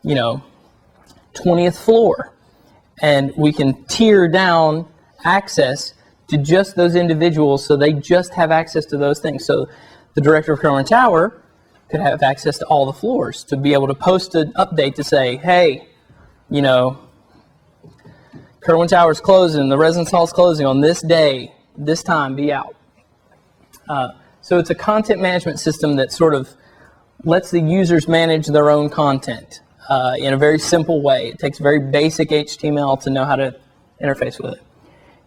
20th floor, and we can tier down access to just those individuals so they just have access to those things. So the director of Kerwin Tower could have access to all the floors to be able to post an update to say, hey, Kerwin Tower's closing, the residence hall's closing on this day, this time, be out. So it's a content management system that sort of lets the users manage their own content in a very simple way. It takes very basic HTML to know how to interface with it.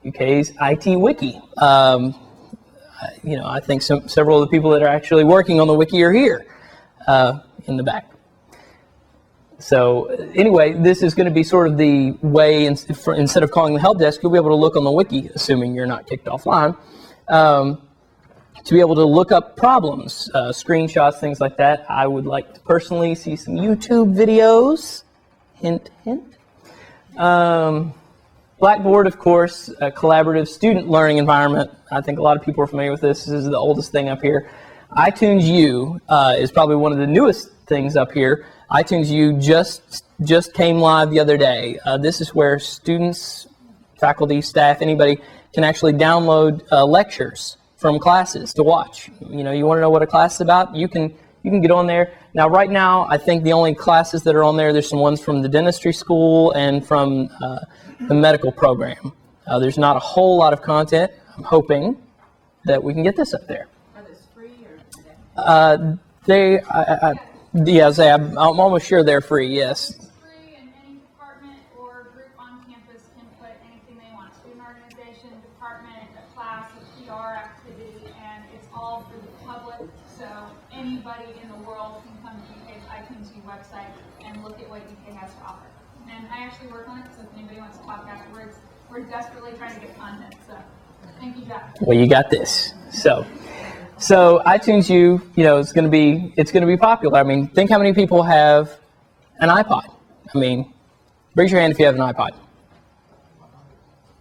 UK's IT Wiki. I think several of the people that are actually working on the wiki are here in the back. So anyway, this is going to be sort of the way, instead of calling the help desk, you'll be able to look on the wiki, assuming you're not kicked offline, to be able to look up problems, screenshots, things like that. I would like to personally see some YouTube videos. Hint, hint. Blackboard, of course, a collaborative student learning environment. I think a lot of people are familiar with this. This is the oldest thing up here. iTunes U is probably one of the newest things up here. iTunes U just came live the other day. This is where students, faculty, staff, anybody can actually download lectures from classes to watch. You want to know what a class is about? You can get on there. Now, right now, I think the only classes that are on there's some ones from the dentistry school and from the medical program. There's not a whole lot of content. I'm hoping that we can get this up there. Are those free or I'm almost sure they're free, yes. It's free, and any department or group on campus can put anything they want. Student organization, department, a class, a PR activity, and it's all for the public. So anybody in the world can come to UK's iTunes U website and look at what UK has to offer. And I actually work on it, so if anybody wants to talk afterwards, we're desperately trying to get content. So thank you, Jack. Well, you got this. So iTunes U, it's going to be popular. I mean, think how many people have an iPod. I mean, raise your hand if you have an iPod.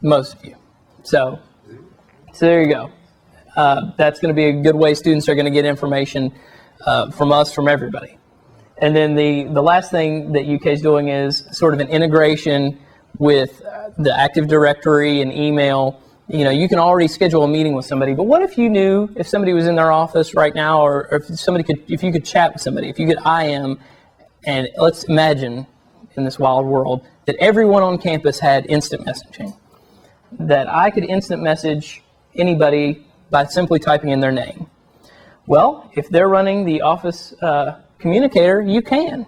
Most of you. So there you go. That's going to be a good way students are going to get information from us, from everybody. And then the last thing that UK is doing is sort of an integration with the Active Directory and email. You can already schedule a meeting with somebody, but what if you knew if somebody was in their office right now, or if you could chat with somebody, if you could IM, and let's imagine in this wild world that everyone on campus had instant messaging, that I could instant message anybody by simply typing in their name. Well, if they're running the Office communicator, you can.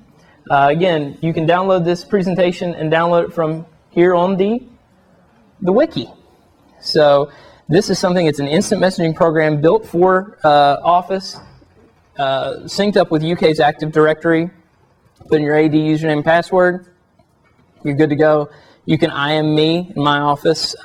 Again, you can download this presentation and download it from here on the wiki. So this is something, it's an instant messaging program built for Office, synced up with UK's Active Directory. Put in your AD username and password, you're good to go. You can IM me in my office.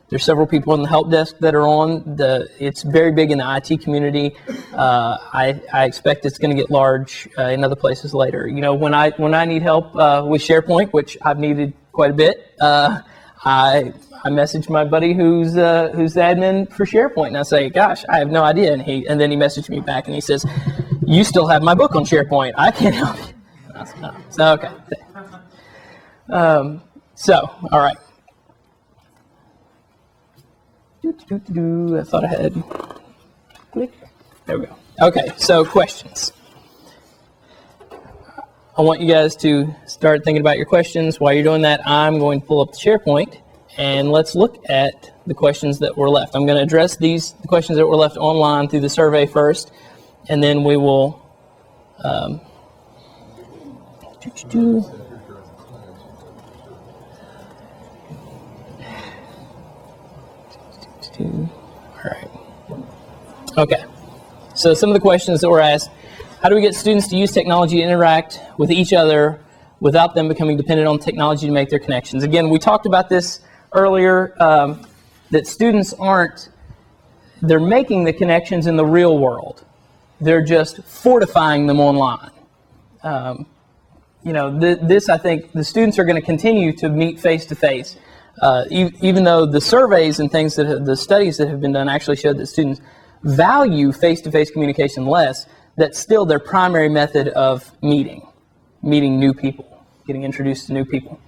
There's several people on the help desk that are on. It's very big in the IT community. I expect it's going to get large in other places later. When I need help with SharePoint, which I've needed quite a bit, I message my buddy who's the admin for SharePoint, and I say, "Gosh, I have no idea." And then he messaged me back and he says, "You still have my book on SharePoint. I can't help you." So okay. All right. I thought I had. Click. There we go. Okay. So questions. I want you guys to start thinking about your questions. While you're doing that, I'm going to pull up the SharePoint. And let's look at the questions that were left. I'm going to address the questions that were left online through the survey first, and then we will all right. Okay. So some of the questions that were asked: how do we get students to use technology and interact with each other without them becoming dependent on technology to make their connections? Again, we talked about this earlier, that students they're making the connections in the real world. They're just fortifying them online. This, I think, the students are going to continue to meet face-to-face. Even though the surveys and things the studies that have been done actually showed that students value face-to-face communication less, that's still their primary method of meeting meeting new people, getting introduced to new people.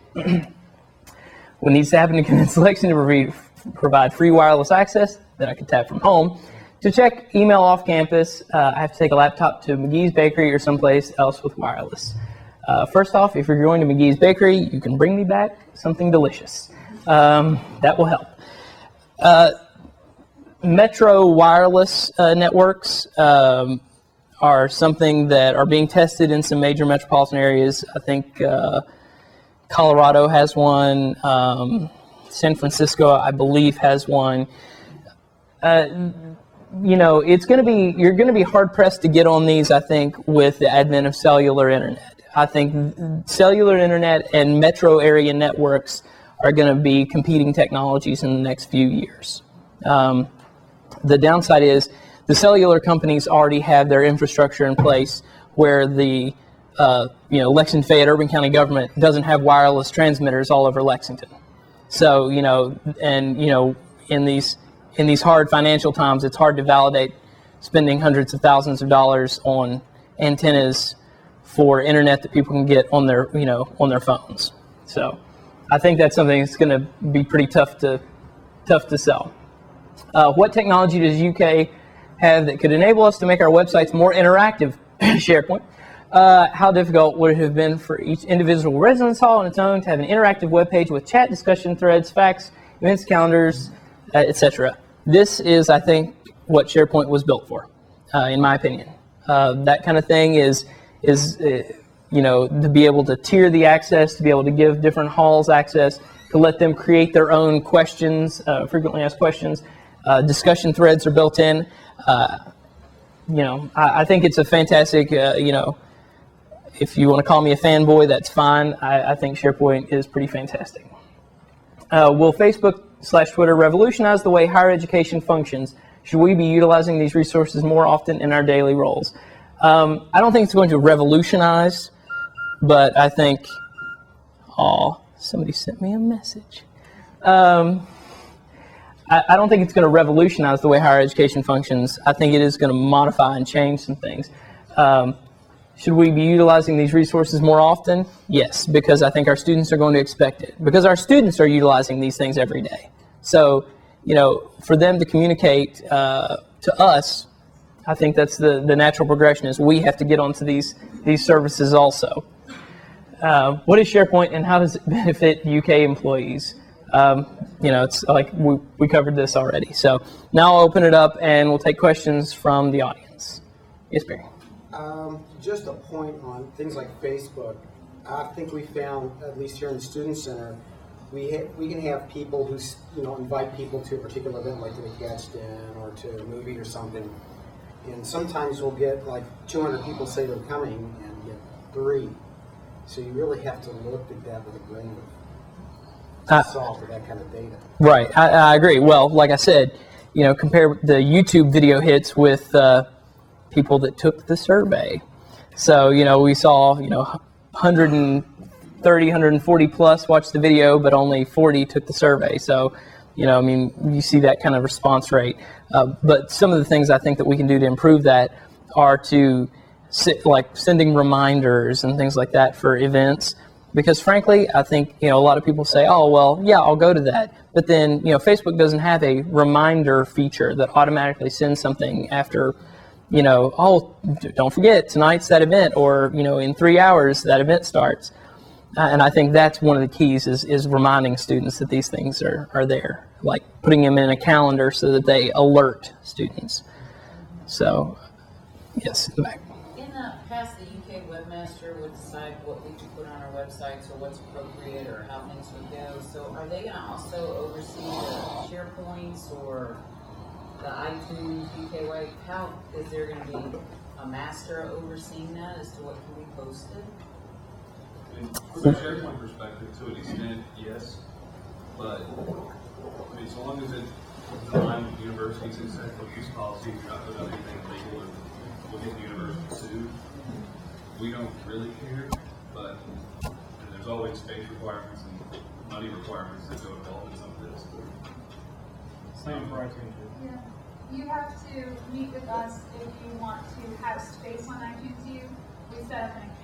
What needs to happen to convince selection to provide free wireless access that I can tap from home? To check email off campus, I have to take a laptop to McGee's Bakery or someplace else with wireless. First off, if you're going to McGee's Bakery, you can bring me back something delicious. That will help. Metro wireless networks are something that are being tested in some major metropolitan areas. I think Colorado has one. San Francisco, I believe, has one. It's going to be, you're going to be hard pressed to get on these, I think, with the advent of cellular internet. I think cellular internet and metro area networks are going to be competing technologies in the next few years. The downside is the cellular companies already have their infrastructure in place where the Lexington Fayette Urban County government doesn't have wireless transmitters all over Lexington. So, in these hard financial times, it's hard to validate spending hundreds of thousands of dollars on antennas for internet that people can get on their phones. So, I think that's something that's going to be pretty tough to sell. What technology does UK have that could enable us to make our websites more interactive? SharePoint. How difficult would it have been for each individual residence hall on its own to have an interactive web page with chat, discussion threads, facts, events, calendars, etc.? This is, I think, what SharePoint was built for, in my opinion. That kind of thing is to be able to tier the access, to be able to give different halls access, to let them create their own questions, frequently asked questions. Discussion threads are built in. I think it's a fantastic, if you want to call me a fanboy, that's fine. I think SharePoint is pretty fantastic. Will Facebook/Twitter revolutionize the way higher education functions? Should we be utilizing these resources more often in our daily roles? I don't think it's going to revolutionize, but I think, somebody sent me a message. I don't think it's going to revolutionize the way higher education functions. I think it is going to modify and change some things. Should we be utilizing these resources more often? Yes, because I think our students are going to expect it. Because our students are utilizing these things every day. So, for them to communicate to us, I think that's the natural progression is we have to get onto these services also. What is SharePoint and how does it benefit UK employees? It's like we covered this already. So now I'll open it up and we'll take questions from the audience. Yes, Barry. Just a point on things like Facebook. I think we found, at least here in the Student Center, we can have people who invite people to a particular event, like to the Gadsden or to a movie or something, and sometimes we'll get like 200 people say they're coming and get 3. So you really have to look at that with a grain of salt for that kind of data. Right, I agree. Well, like I said, compare the YouTube video hits with people that took the survey. So, we saw, 130, 140 plus watched the video, but only 40 took the survey. So, you see that kind of response rate. But some of the things I think that we can do to improve that are to sending reminders and things like that for events. Because frankly, I think, a lot of people say, oh, well, yeah, I'll go to that. But then, Facebook doesn't have a reminder feature that automatically sends something after, oh, don't forget, tonight's that event, or, in 3 hours that event starts. And I think that's one of the keys is reminding students that these things are there, like putting them in a calendar so that they alert students. So, yes, in the back. In the past, the UK webmaster would decide what we could put on our websites or what's appropriate or how things would go. So are they going to also oversee the SharePoints or the iTunes UK way? How is there going to be a master overseeing that as to what can be posted? From a SharePoint perspective, to an extent, yes. But so long as it's aligned with the university's acceptable use policy, you're not putting out anything illegal or will get the university sued. We don't really care, but there's always space requirements and money requirements that go involved in some of this. Same for iTunes. Yeah. You have to meet with us if you want to have space on iTunes U. We set up an account.